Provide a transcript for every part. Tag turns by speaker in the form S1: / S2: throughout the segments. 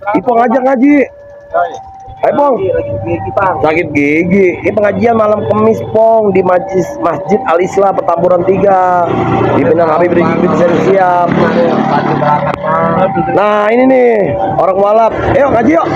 S1: Ipong ngajak ngaji. Ayo Pong. Sakit gigi. Ini pengajian malam Kemis Pong di Masjid Al Islam Petamburan 3. Di Pinang Habib Rizik bisa siap. Nah ini nih orang walap. Ayo ngaji yuk.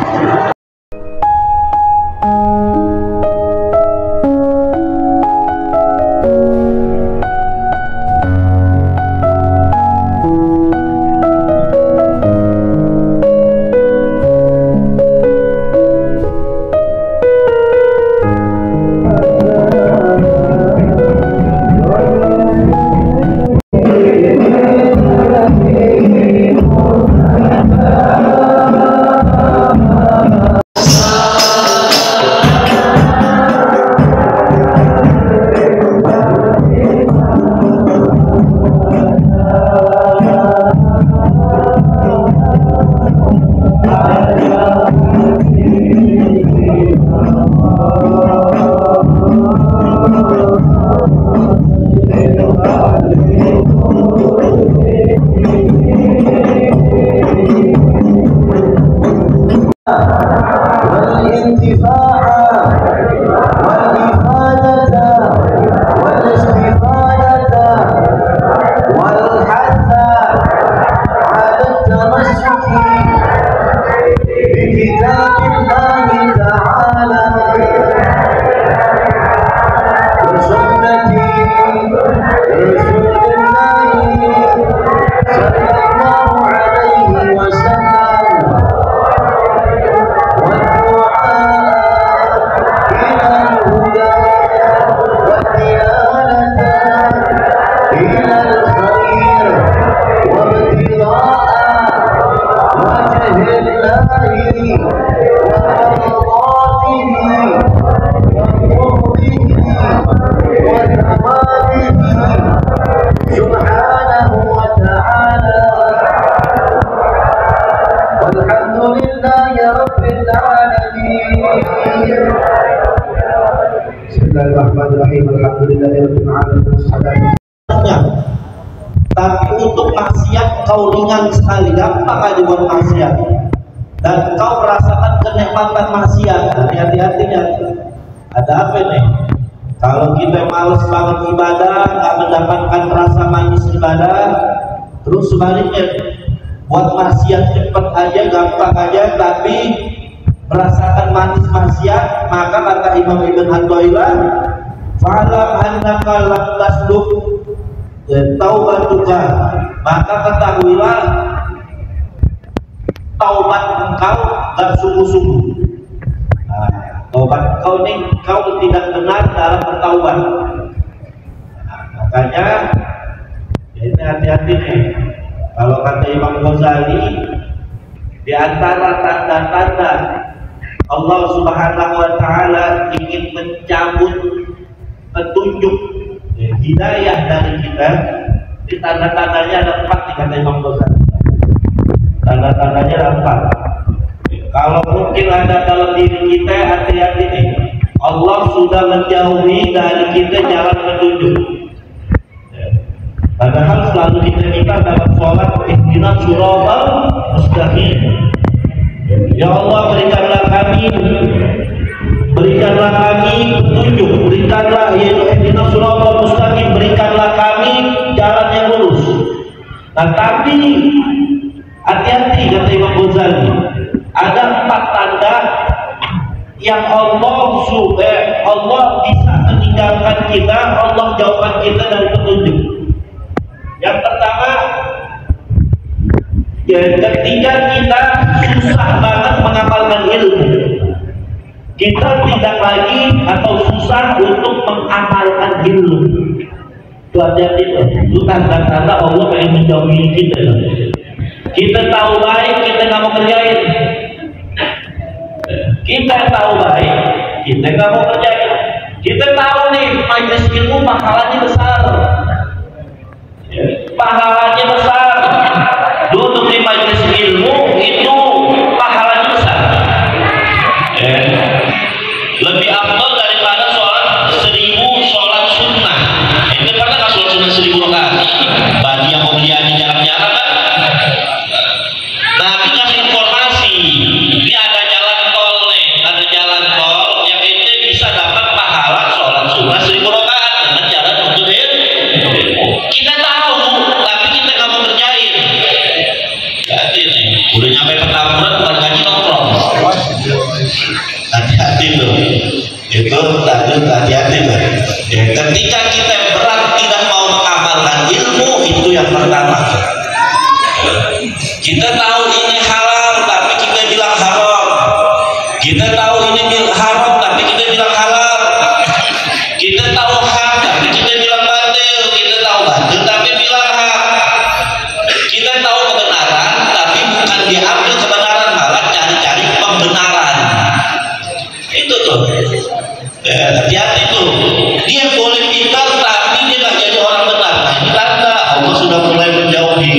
S2: Tapi untuk maksiat kau ringan sekali, gampang aja buat maksiat, dan kau merasakan kenikmatan maksiat. Hati-hatinya, ada apa nih? Kalau kita males banget ibadah, nggak mendapatkan rasa manis ibadah, terus sebaliknya buat maksiat cepat aja, gampang aja, tapi merasakan manis maksiat, maka kata Imam Ibn Athaillah, fa'lam annaka lam tasluk taubatuka, maka ketahuilah taubat engkau gak sungguh-sungguh. Nah, taubat engkau ini kau tidak benar dalam bertaubat. Nah, makanya ini hati-hati nih. Kalau kata Imam Ghazali, di antara tanda-tanda Allah Subhanahu wa Ta'ala ingin mencabut petunjuk hidayah dari kita, di tanda-tandanya ada 4 nih kata Imam Ghazali. Tanda-tandanya ada 4. Kalau mungkin ada dalam diri kita, hati-hati nih. Allah sudah menjauhi dari kita jalan petunjuk. Padahal selalu kita minta dalam sholat, ihdinas siratal mustaqim. Ya Allah, berikanlah kami petunjuk, berikanlah ihdinas siratal mustaqim, berikanlah kami jalan yang lurus. Nah, tapi hati-hati kata Imam Ghazali, ada 4 tanda yang Allah bisa meninggalkan kita, Allah jauhkan kita dari petunjuk. Yang pertama, ketika kita susah banget mengamalkan ilmu, kita tidak lagi atau susah untuk mengamalkan ilmu. Itu hati-hati, itu tanda-tanda Allah pengen menjauhi kita. Kita tahu baik, kita nggak mau kerjain. Kita tahu baik, kita nggak mau kerjain. Kita tahu nih majelis ilmu pahalanya besar, pahalanya besar. Duduk di majelis ilmu itu pahalanya besar, lebih afdal daripada sholat 1000 sholat sunnah. Itu karena nggak sholat sunnah 1000 rakaat. Bagi yang mau beli jarak-jarak kan, Nabi kasih informasi sampai Petamburan bukan ngaji nongkrong. Hati-hati tuh. Itu hati-hati tuh. Ya, ketika kita berat tidak mau mengamalkan ilmu, itu yang pertama. Kita tahu ini halal tapi kita bilang haram. Kita tahu ini haram tapi kita bilang halal. Kita tahu hak tapi kita bilang batil. Kita tahu batil tapi bilang hak. Kita tahu kebenaran tapi bukan diambil kebenaran, malah cari-cari pembenaran. Itu tuh. Hati-hati tuh. Dia boleh pintar tapi dia nggak jadi orang benar. Nah, ini tanda Allah sudah mulai menjauhi.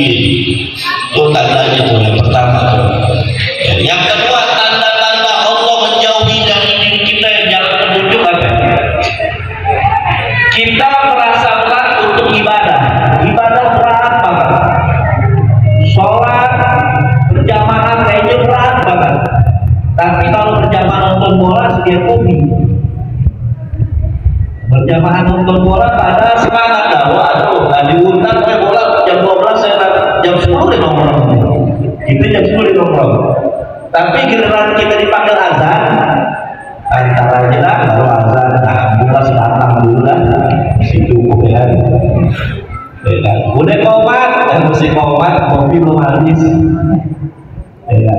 S2: Itu tandanya tuh yang pertama tuh. Yang kedua, tanda-tanda Allah menjauhi dari diri kita yang jalan petunjuk apa? Kita merasa berat untuk ibadah. Ibadah berat banget. Sholat berjamaah kayaknya berat banget. Tapi kalau berjamaah nonton bola sedia kopi. Berjamaah nonton bola pada semangat dah. Waduh, diundang main bola jam 12 saya jam 10 di nongkrong. Itu jam 10 di nongkrong. Tapi giliran kita dipanggil azan, antara aja lah baru azan. Nah, buka datang dulu lah. Situ ya. Udah komat, mesti komat, kopi belum habis. Ya.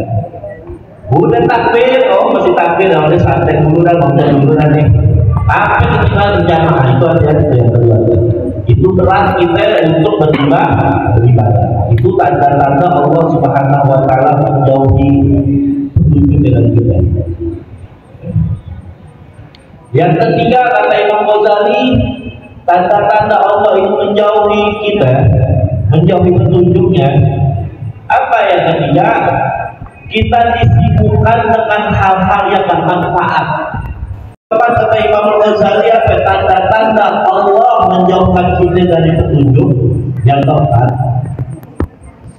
S2: Udah takbir, oh masih takbir, udah santai dulu dan ngomong dulu nanti. Tapi ketika berjamaah itu ada yang kedua. Itu berat kita untuk beribadah. Itu tanda-tanda Allah Subhanahu Wa Taala menjauhi petunjuk dengan kita. Yang ketiga kata Imam Ghazali, tanda-tanda Allah itu menjauhi kita, menjauhi petunjuknya. Apa yang ketiga? Kita disibukkan dengan hal-hal yang bermanfaat. Kata Imam Ghazali, apa tanda-tanda Allah menjauhkan kita dari petunjuk? Yang keempat,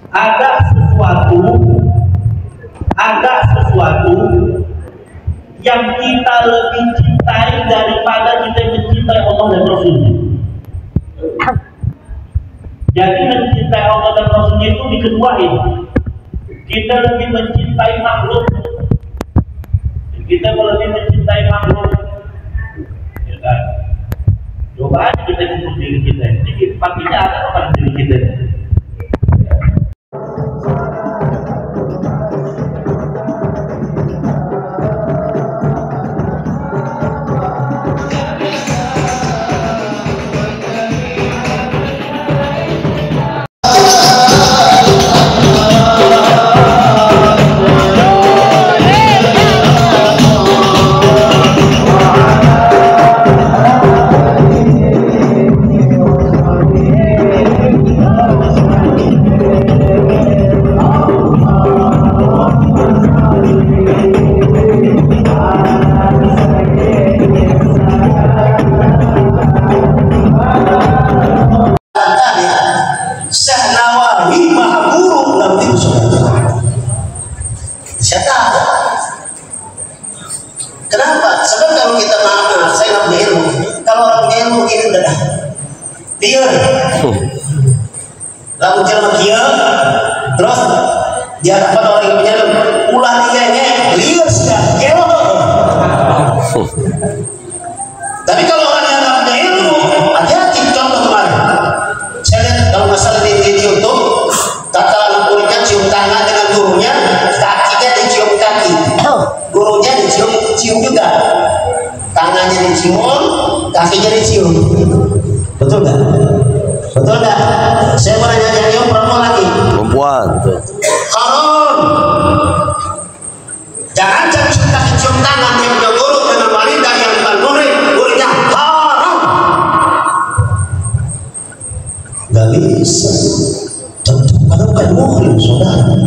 S2: ada sesuatu yang kita lebih cintai daripada kita mencintai Allah dan Rasulnya. Jadi mencintai Allah dan Rasulnya itu dikeduain. Kita lebih mencintai makhluk. Kita lebih mencintai makhluk. Ya kan? Coba aja kita ukur diri kita. Jadi pastinya ada pada diri kita.
S3: Kenapa? Sebab kalau kita maaf, saya nggak punya ilmu. Kalau orang punya ilmu itu udah dia, lalu jalan dia, terus dia dapat orang yang punya ilmu. Ulah diganya, dia sudah kelo. Tapi kalau orang yang nggak punya ilmu, hati-hati. Contoh kemarin, saya lihat dalam masalah di YouTube, kata anak muridnya cium tangan dengan gurunya, kakinya dicium kaki. Gurunya dicium juga, tangannya dicium, kakinya dicium. Betul nggak? Betul nggak? Saya mau nanya yang perempuan lagi.
S1: Perempuan.
S3: Haram. Jangan cium kaki cium tangan yang punya guru dengan wanita yang bukan murid, muridnya haram. Gak bisa. Tentu karena bukan murid, saudara.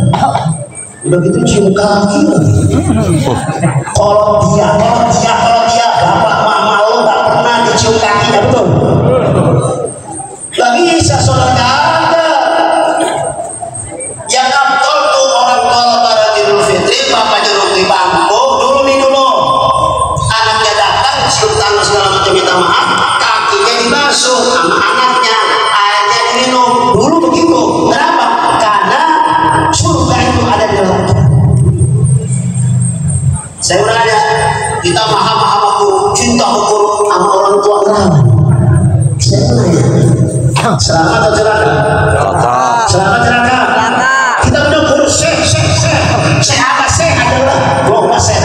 S3: Udah gitu cium kaki lagi. Kalau dia bapak mama lo gak pernah dicium kakinya, betul? Gak bisa, saudara, gak ada. Yang abdul tuh orang tua lebaran Idul Fitri, bapaknya di bangku dulu. Anaknya datang, cium tangan segala macam, minta maaf, kakinya dibasuh sama anaknya, airnya diminum. Dulu begitu. Kenapa? Karena surga itu ada di dalam Saya bertanya, kita mahal guru, cinta guru sama orang tua ngelawan. Saya bertanya, selamat atau celaka? Selamat celaka. Kita udah guru seh apa seh adalah gua seh.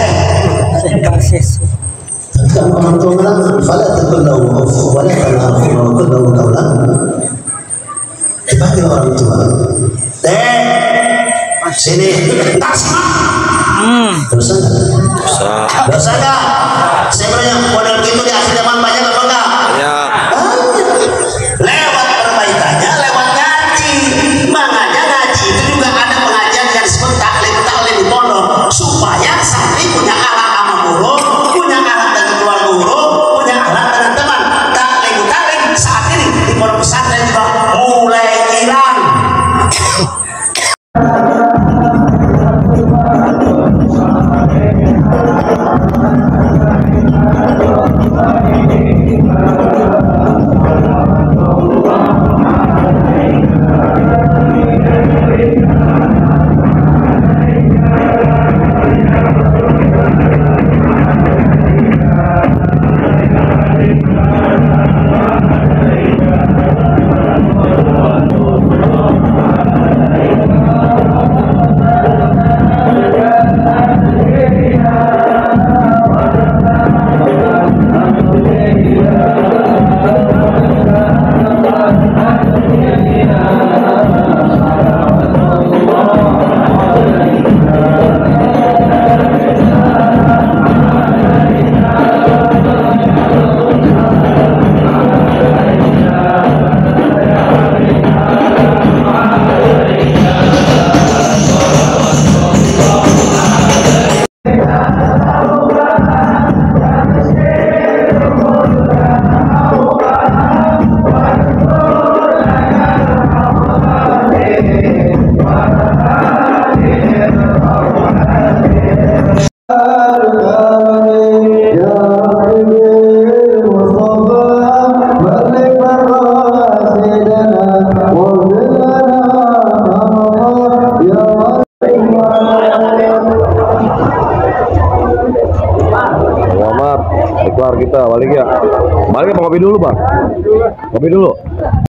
S3: Kalau orang tua ngelawan, fala takullahu wala tanharu kullahu qawlan. Dipanggil orang tua. Sini, tasma. Dosa nggak? Dosa nggak? Saya bertanya, model gitu di akhir zaman banyak apa enggak?
S1: Banyak.
S3: Lewat perbaikannya, lewat ngaji. Makanya ngaji itu juga ada pengajian yang disebut taklim di pondok, supaya santri punya akhlak sama guru, punya akhlak dengan keluar guru, punya akhlak dengan teman. Taklim saat ini di pondok pesantren juga mulai hilang.
S1: Selamat, kelar kita balik ya. Balik apa ngopi dulu bang? Ngopi dulu.